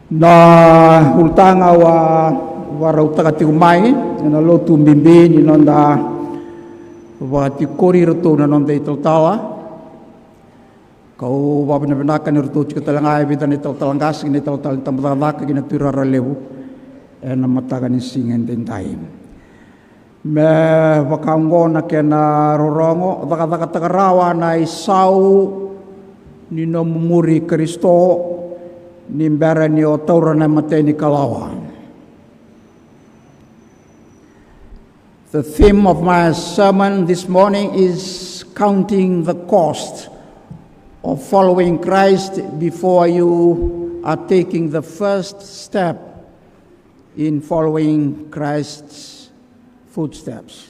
na hultanga wa rautaka te umai na lotu mbimbi ni nonda wa ti kori roto na nonda i taltala kau wa benakan ni roto chika talangai bida ni taltalangas ni taltal tamadaka ni turara lewu na mataga ni singen den time me wakaungona kena rorongo daka takarawa na isau ni no mumuri Kristo ni mbera ni o taura na mateni kalawa. The theme of my sermon this morning is counting the cost of following Christ before you are taking the first step in following Christ's footsteps.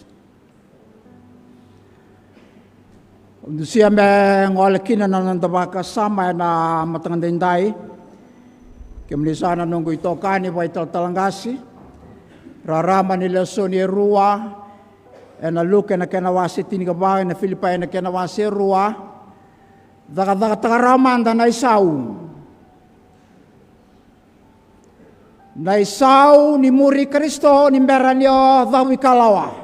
Siya me ngole kina na nandabaka sama na matangandindai kemlisana nunggu itokani wa italtalangasi rarama nila soni rua na luke na kenawasi tinigabawe na Filipai na kenawasi rua daga tagaramanda na isau ni muri Kristo ni mberanyo dhawi kalawa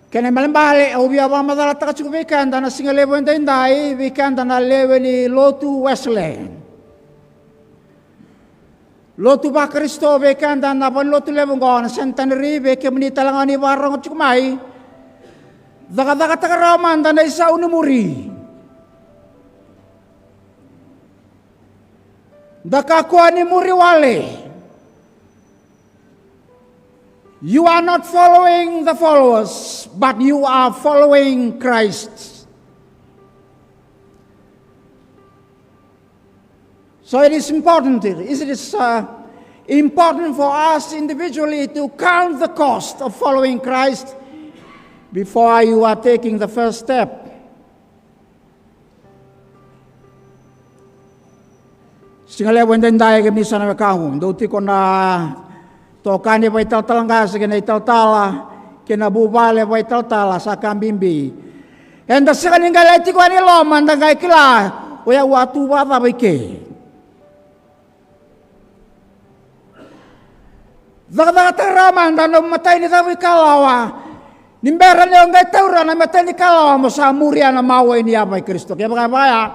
kene malembale o via wa madala taka chuku weekend na singa levo ndai weekend na lewe ni lotu Wesley lotu ba Kristo weekend na ban lotu levo ngona centenary weke meni talangani warang chuku mai daga taka ramanda na isa unumuri daka kwa ni muri wale. You are not following the followers, but you are following Christ. So it is important for us individually to count the cost of following Christ before you are taking the first step. Singale wenden dai ke misa na kahung, do ti ko na tokani vai taltalangas kena italtala kena bubale vai taltala sa kambimbi enda sekali ngalai ti kwani lo manda ngai kila oya watu wata baike daga taramanda no matai ni tawi kalawa nimbera ne ngai taura na matai ni kalawa mo sa muria na mawe ni apa Kristo ke baya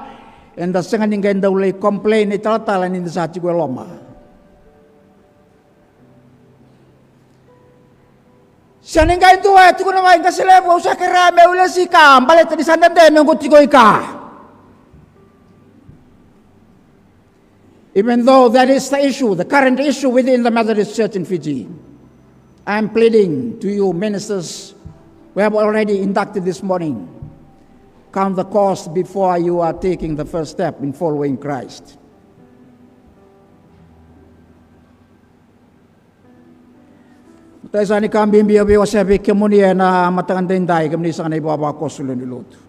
enda sekali ngai ndaule complain italtala ni sa ti ko loma. Siya nga ito ay ito ko naman kasi lepo sa karame ula si ka balit di sana din ng kutikoy ka. Even though that is the issue, the current issue within the Methodist Church in Fiji, I am pleading to you ministers we have already inducted this morning, count the cost before you are taking the first step in following Christ. Tayo sa ni kambing biyabi wa sabi kemunia na matangandinday kemni sa kanay baba ko sulun niluto.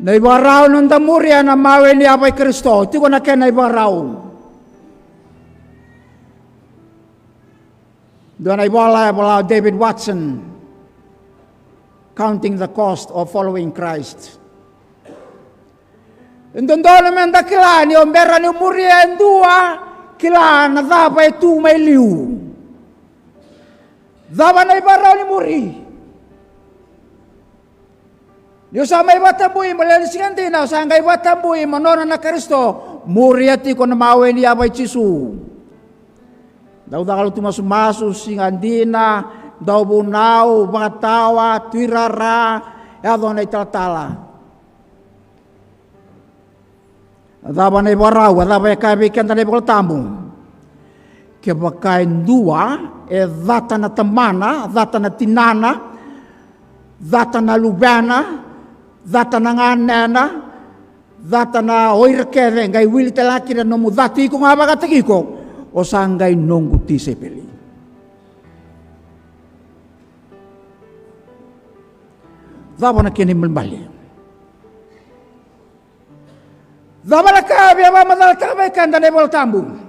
Na ibaraw ng damuria na mawe ni Abay Kristo, iti ko na kaya na ibaraw. Doon ay bala David Watson, counting the cost of following Christ. Doon naman dakila ni ombera ni umuria endua, kila na dabay tu may liu. Daba na ibaraw ni muri. Yung sa may batambuhi, malalisingan din na, sa ngay batambuhi, manona na Kristo, muri ati ko na mawe ni Abay Chisu. Daw kalau tumasumaso, singandina, daw bunaw, mga tawa, tuirara, yado na itatala. Daba na ibaraw, daba na kaibigan na ibaraw kebakain dua data na tamana, data na tinana, data na lubana, data na nganena, data na oirkeve ngai wili talaki na nomu dati ko nga bakatagi ko o sanggay nonggu tisepeli. Daba na kini melbali. Daba na kabi ama madala tabekan dan ebol tambung.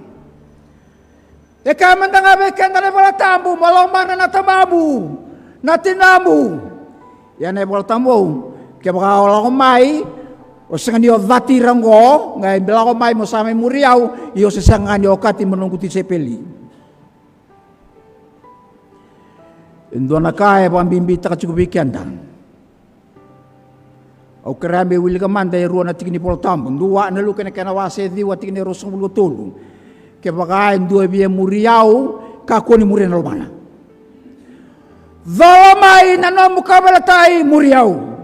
Eka mandangabeken na nebola tambu, malong mana na tamabu, na tinamu. Yan nebola tambu, Kaya baka wala ko may, o sa kanyo datirang ko, ngayon bila ko may mo sa may muriyaw, iyo sa sangan niyo kati menungguti sepeli. Indo na kaya pambimbita ka cukup ikan dan. O kerame wili ka man dahil ruwan na tigini poltambo. Dua na luka na kanawase diwa tigini rosong bulu tulong. Kaya baka dua biya muriyaw, kako ni muriyaw na lumana. Dhamai na no mukabalatai muriyaw.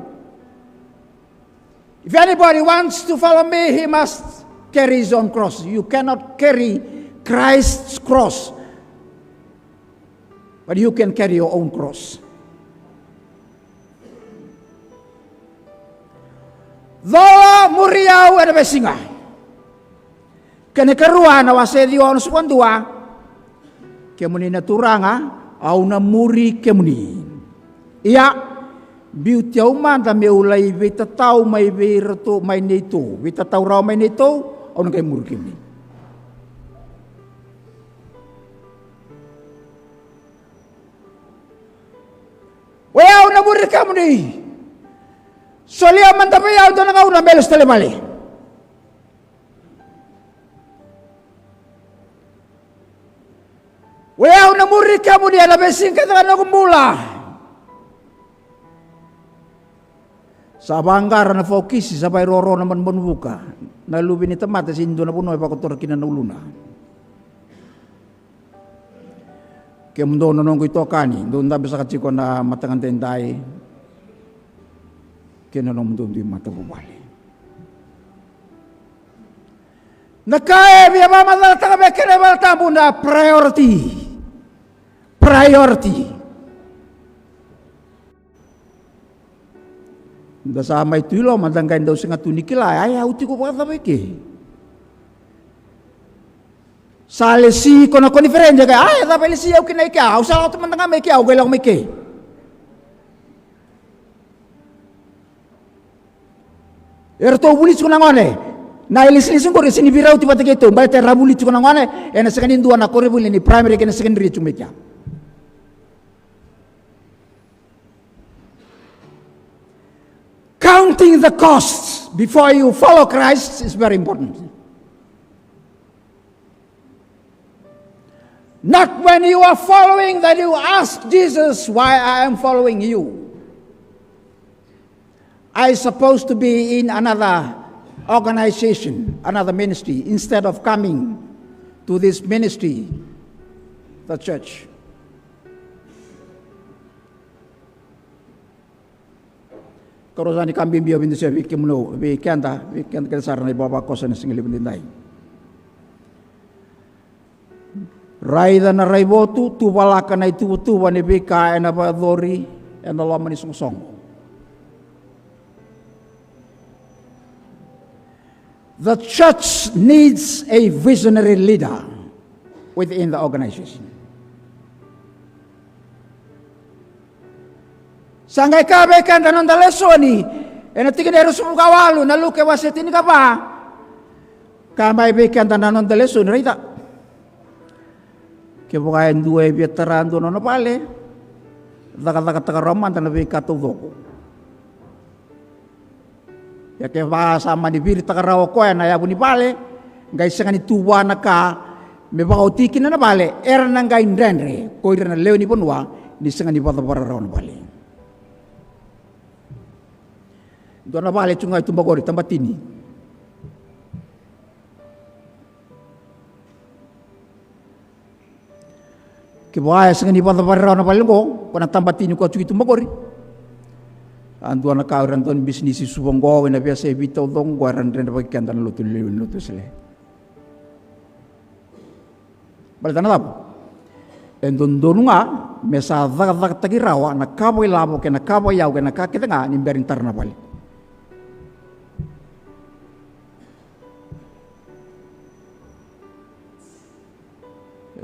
If anybody wants to follow me, he must carry his own cross. You cannot carry Christ's cross, but you can carry your own cross. Dhala muriyaw ada besinga. Kene karuan awase diwa ono suandua. Kemuni naturanga au na muri kemuni. Ia beauty au manda me ulai vita tau mai virato mai neto. Vita tau rau mai neto au na kai muri kemuni. Wea au na muri kemuni. Solia mantapai au to na ngau na belos tele male. Wea na muri kamu dia na besing kata na kumula. Sabanggar na fokisi sabai roro na man buka. Na lubi ni temata sindo na puno pa kotor kina na uluna. Kaya mundo na nongko ito kani. Doon na bisa kachiko na matangan tendai. Kaya na mundo di mata bubali. Nakaya biya mama na takabe kene baltambu na priority. Priority. Da sama itu lo mandangkan daw singa tunikila ay uti ko pa tabeke. Salesi kono konferenja kay ay ta pelisi au kinai ka au sala teman tengah meke au gelong meke. Erto bulit ko nangone. Na ilis-ilis ko sini birau tiba tiga itu, baik terabuli cuma nangone, ena sekarang dua nak korek buli ni primary kena secondary cuma kia. Counting the costs before you follow Christ is very important. Not when you are following that you ask Jesus why I am following you. I supposed to be in another organization, another ministry, instead of coming to this ministry, the church. Kalau sana kambing biar bintu saya bikin mulu, bikin kesarana ibu bapa kosan singgali bintindai. Rai dan rai botu tu balakan itu tu wani bika ena badori ena lama ni song. The church needs a visionary leader within the organization. Sanggai kabe kan danon dalesoni, ena tiga dari semua kawalu, nalu ke wasit ini kapa? Kamai bekan danon dalesoni, rita. Kebukain dua veteran tu nono pale, taka roman tanah bekatu doko. Ya ke sama di biri taka rawa koya na ya buni pale, ngai sengani tuwa naka me bakau tikin na pale, nang ngai ndendre, koi na leo ni punwa, ni sengani pada para rawa na pale. Doa na pale cungai tumbagori tempat ini. Kibaya sengani pada para rawa na pale ko, kona tempat ini ko cungai tumbagori. Antuan nak orang tuan bisnis subang gawe na biasa bitaw dong guaran ren bagian tan lutu sele. Baltan apa? Endon donunga mesa dak tagirawa na kaboy labo ke na kaboy yaw ke na kakita nga nimberin tar na pali.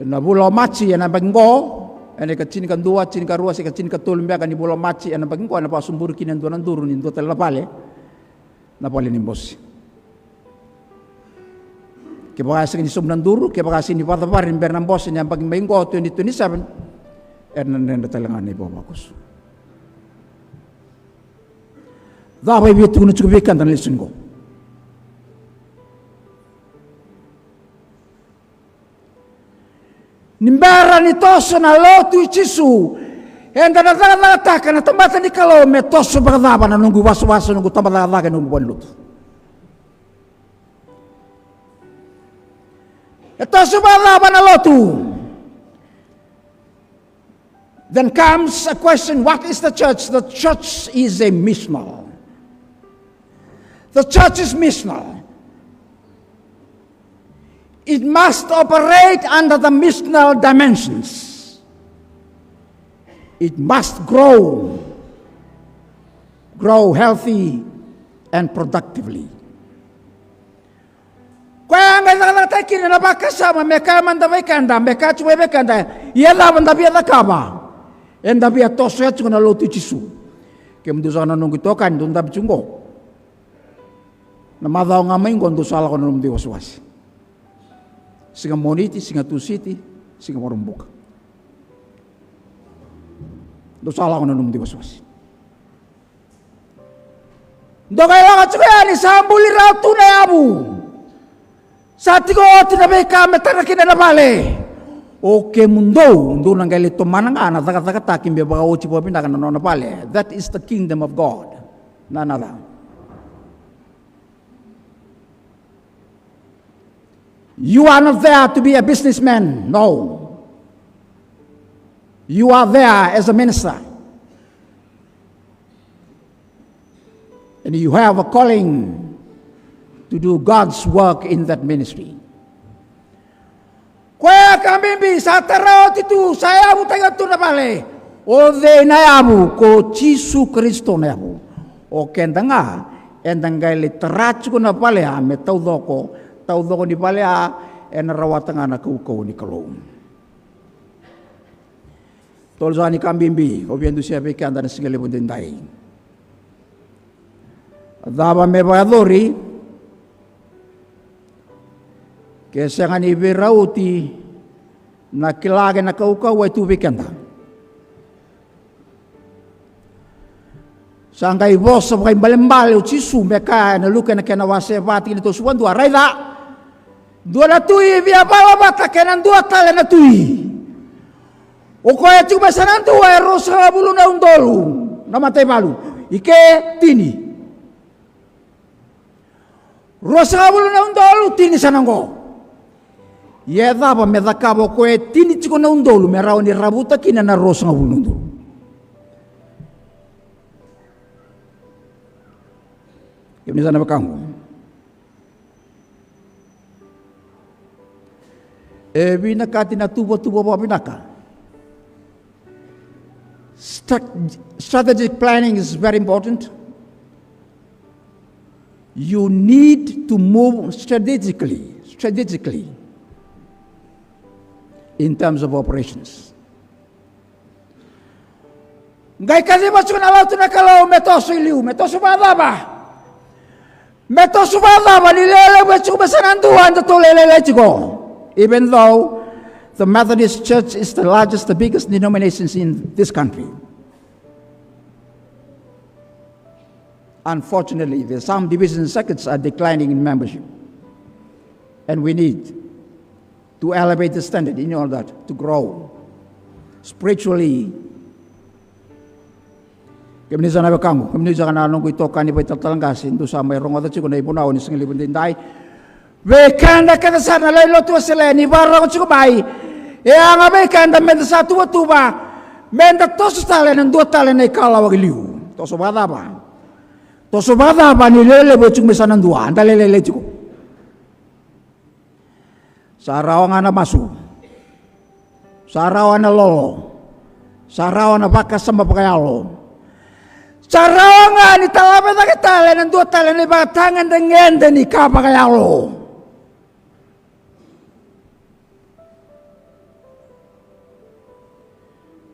Na bulo machi na banggo. Ane kacini kan dua, cini kan rua, kacini kan tolong biarkan di bola maci, ane bagi ane pas sumbur kini ane turun, ane total napale ni bos. Kebahasa ni sumnan duru, kebahasa ni pada parin bernam bos ni yang bagi minggu 2027, ane talangan ni bawa bagus. Dava vitu na chukubikan dan lisun go. Nimbara ni toso na lotu ichisu. Enda na taka na tambata ni kalau me toso berdaba na nunggu wasu nunggu tambata nunggu buan lutu. Toso berdaba na lotu. Then comes a question, what is the church? The church is a missional. The church is missional. It must operate under the missional dimensions. It must grow healthy and productively. Kaya nga takin na bakasama meka mandabekanda meka chuebekanda yela mandabia kama enda bia toso ya chuna lotu chisu kemdu sana nunggu tokan dunda bicungo na madao ngamai ngondo sala kono lumdi waswas singa moniti singa tusiti singa morumbuka do sala kono lumdi waswas do kaya nga chuya ni sambuli ratu na yabu sati ko tinabe kame tarakina na bale oke mundo nang galit tumananga na takim be baka uchi po pindakan na bale. That is the kingdom of God. Nanala. You are not there to be a businessman. No. You are there as a minister. And you have a calling to do God's work in that ministry. Kaya kami sa taraw titu saya mo tayo tu na bale. O de na yabu ko Jesu Kristo na yabu. O kenda nga endang gai literacu ko na bale ha me tau doko ni bale ha en rawat nga na kuko ni kalom. Tolzani kambimbi ko biendu siya bekan dan singali pun dindai. Daba me bayadori kesa nga ni berauti na kilage na kaukaw ay tubig kanda. Sangkai bos sa kay balembal o chisu meka na luka na kenawase pati nito suwan dua raida. Dua na tui via bala bata kenan dua tale na tui. O kaya cuma sanan dua rosa bulu na undolu na matay balu. Ike tini. Rosa bulu na undolu tini sananggo. Yeda ba medakabo ko tini chiko na undolu merao ni rabuta kina na rosa nga bulu. Ini sana kamu. Binaka tina tubo ba binaka. Strategic planning is very important. You need to move strategically in terms of operations. Ngai kasi masuk na laut na kalau metoso iliu, metoso ba? Metoso ba nilele besu besananduan to lelele chigo. Even though the Methodist Church is the largest, the biggest denominations in this country. Unfortunately, there some divisions and circuits are declining in membership. And we need to elevate the standard in order to grow spiritually. Kami sana bekamu, kami sana nunggu itu kan ibu tertelengkasin tu sama orang ada cikgu ibu nawan iseng libun tindai. Bekanda kata sana lain lo tu seleni barang cikgu bayi. Yang bekanda menda satu ba, menda tosu talen dua talen ikala wagiliu. Tosu bada ba ni lele bocung besana dua, anda lele cikgu. Sarawan ana masu, sarawan ana lolo, sarawan ana bakas sama pakayalo. Sarawan ni talabe tak talen dua talen ni batangan dengan deni kapakayalo.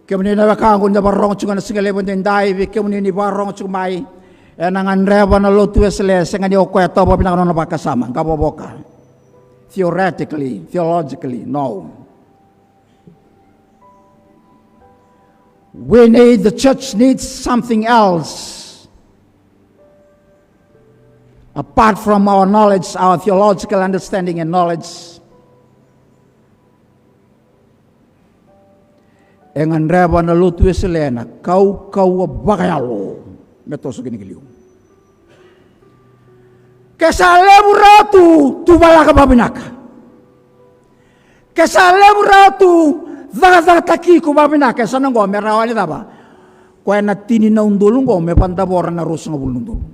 Kemudian na bakang na barong cungan singalebon den dai, kemudian ni barong cumai, enangan rewa na lotu esle sengan di okoy to pa pinakanon na bakasama, kaboboka. Theologically, no. The church needs something else apart from our knowledge, our theological understanding and knowledge, engan reba na lutu eselena kau bakayalo metoso gini giliu kesalebu ratu tu balaka babinaka kesalebu ratu zaga taki ku babinaka sanango merawali daba ko na tini na undulu ngo me pandabora na rusa ngabulundulu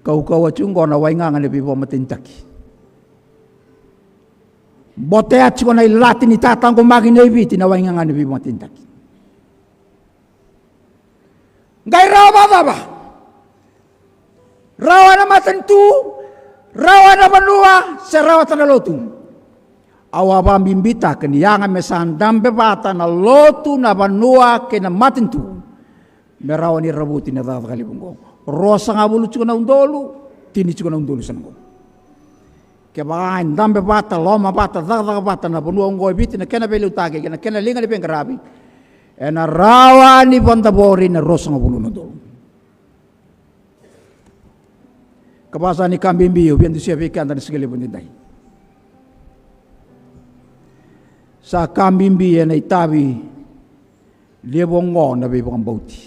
kau achungo na wainga ngane bibo matintaki bote atiko na ilati ni tatango magi na ibiti na wainga ngane bibo matintaki ngai rawa na matentu rawa na banua serawa tana lotu awa bimbita kenianga mesandam bebata na lotu na banua kena matentu merawa ni rabuti na dava kali bungo rosa ngabulu chuko na undolu tini chuko na undolu sango ke bain dambe bata loma bata daga bata na banua ngoi biti na kena belu tage kena linga ni pengarabi ena rawa ni bondabori na rosa ngabulu na undolu kabasa ni kambimbi ubian tu siapa ikan tadi segala pun tidak. Sa kambimbi yang itabi dia bongo nabi bukan bauti.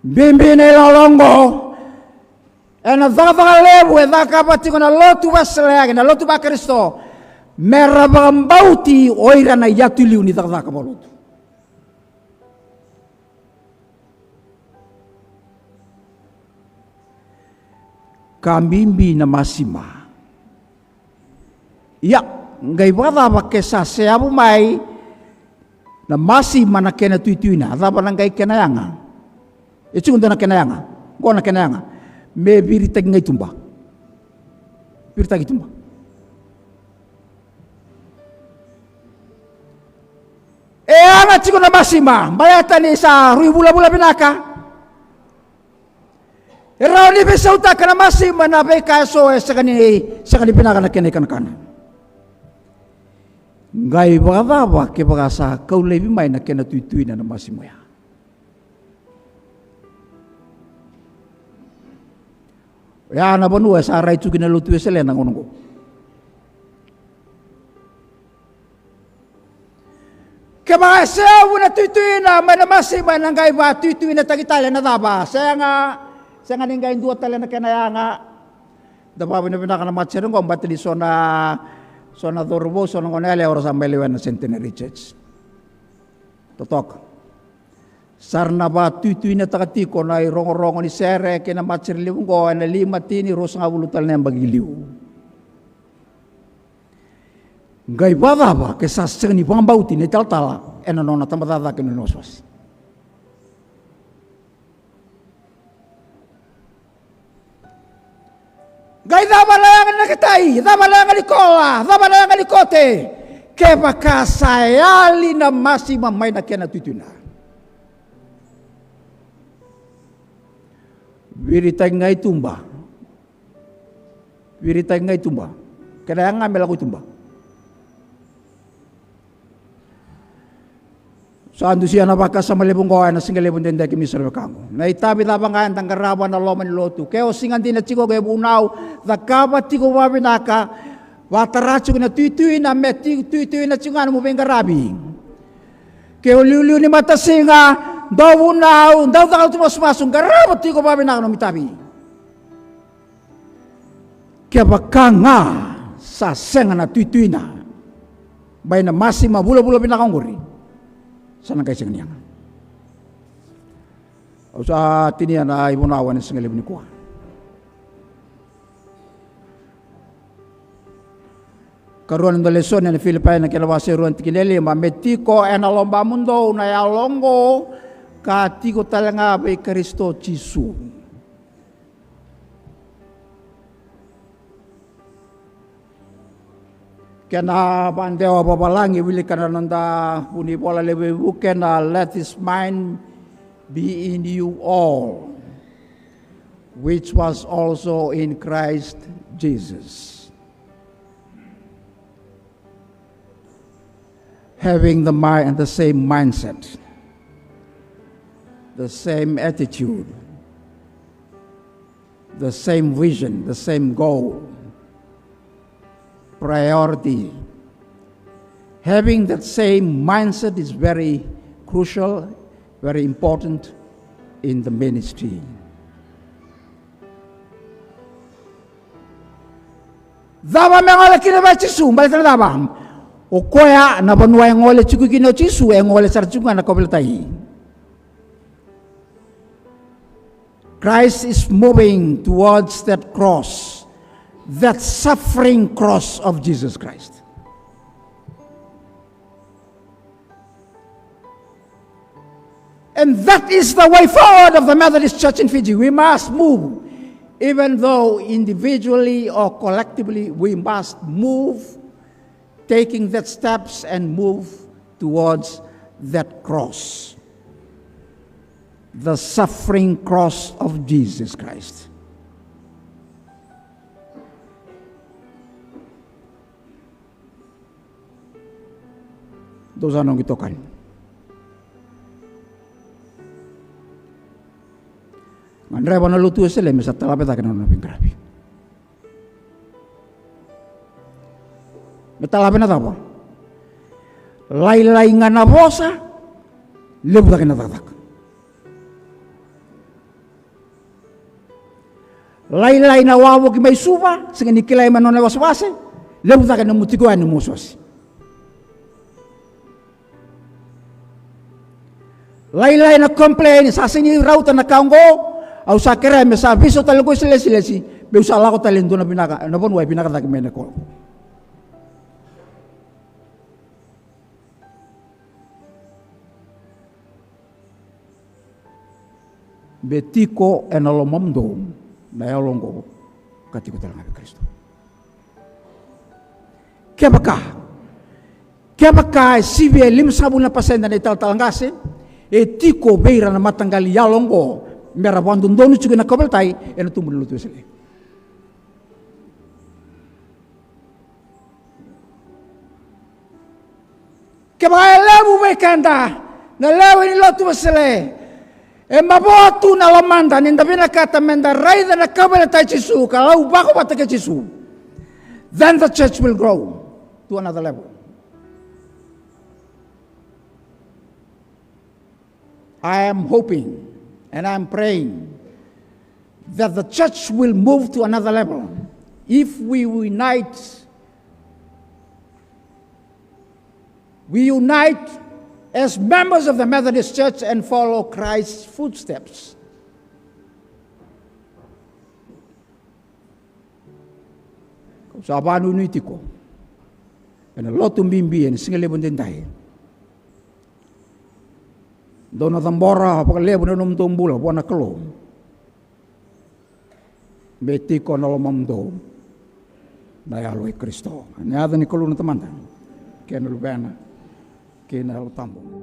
Bimbi ni lalongo, ena zaga lebu ena kapati kena lotu baselagi na lotu bakristo merah bukan bauti oira na yatuliu ni zaga kapalotu. Kambimbi na masima. Ya, ngai bada bakesa seabu mai na masima na kena tuituina, adaba na ngai kena yanga. Itu na kena yanga, go na kena yanga. Me birita ngai tumba. Birita ngai tumba. Anga chiko na masima, bayata ni sa rui bula binaka. Erau ni bisa utak kena masih menabe kaso sekali pinakan kena kana. Gai bapa ke bagasa kau lebih main kena tuitui na masih moya. Ya na banu sarai tu kena lutu selen nang ongo. Ke bagasa una tuitui na mana masih main gai ba tuitui na tagitala na daba. Saya ninggain dua tali na kenayanga. Dapat pinaka na matcherong kung ba't di sona dorbo sona ngonele oras ang meliwan na Centenary Church. Totok. Sarna ba tuitui na takatiko na irongo-rongo ni sere kina matcherliwong ko na lima tini rosa nga bulutal na yung bagiliw. Gay bada ba kesasang ni pangambauti ni tal-tala eno na tamadada kinunoswas. Gai damalangan na kitai, damalangan ni kola, damalangan ni kote. Keba kasayali na masih mamay na kena tutuna. Wiritay ngay tumba. Kaya nga ngambil ako tumba. Saan siya nabakas sa malibong kawan na singalibong din dahil kimisar kango. Naitabi labang kayan tang karawan na loman lotu. Kaya singan din na chiko kaya bunaw. Dakabat tiko wabinaka. Wataracho na tuitui na met tuitui na chungan mo beng karabi. Kaya liu ni matasinga. Daw bunaw. Daw takal tumasmasong karabat tiko wabinaka nomitabi. Kaya baka nga sa senga na tuitui na. Bay na masih mabula-bula binakang guri. Sana kayo siyang niyang. O sa tiniyan na ibunawan ng singalib ni kuha. Karuan ng lesson ng Filipay na kilawasi ruan tikineli, mametiko en alomba mundo na yalongo katiko talanga bay Kristo Jisu. Kena bandewa babalangi wili kanananda puni pola lewe buken let his mind be in you all, which was also in Christ Jesus. Having the same mindset. the same attitude, the same vision, the same goal, priority. Having that same mindset is very crucial, very important in the ministry. Dava mengole kina ba Jisu, balik na dava. O koya na banwa ngole chiku kina Jisu, ngole sarjunga na kobeltai. Christ is moving towards that cross, that suffering cross of Jesus Christ. And that is the way forward of the Methodist Church in Fiji. We must move. Even though individually or collectively, we must move, taking that steps and move towards that cross. The suffering cross of Jesus Christ. Dosa nang itokan. Andrea wana lutu esele mesa talapeta kana na pingrabi. Metalapena tapa. Lai ngana bosa lebu kana tatak. Lai na wawo ki mai suva singa nikilai manona waswase lebu kana mutiko ani musos. Lai na complain sa sini rauta na kaungo au sakere me sa viso talgo silesi be usala ko talento na pinaka na pon way pinaka tak mene ko betiko enolomomdo na yolongo katiko talanga Kristo kebaka sibe lim sabu na pasenda na talangase etiko beira na matanggali yalongo mera wandu ndonu chuga na kobeltai ena tumbu lutu sele ke ba lebu bekanda na lewe ni lotu sele e mabotu na lamanda ni ndabina kata menda raida na kobeltai Jisu kalau bako batake Jisu, then the church will grow to another level. I am hoping and I'm praying that the church will move to another level if we unite as members of the Methodist Church and follow Christ's footsteps. Sabanu nitiko and a lot of bimbi and single dai. Dona tambora pakalebo na nung tumbula buwan na kalo. Beti ko na lomamdo na yaloy Kristo. Anyada ni kalo na tamanda. Kaya nalubena. Kaya nalutambong.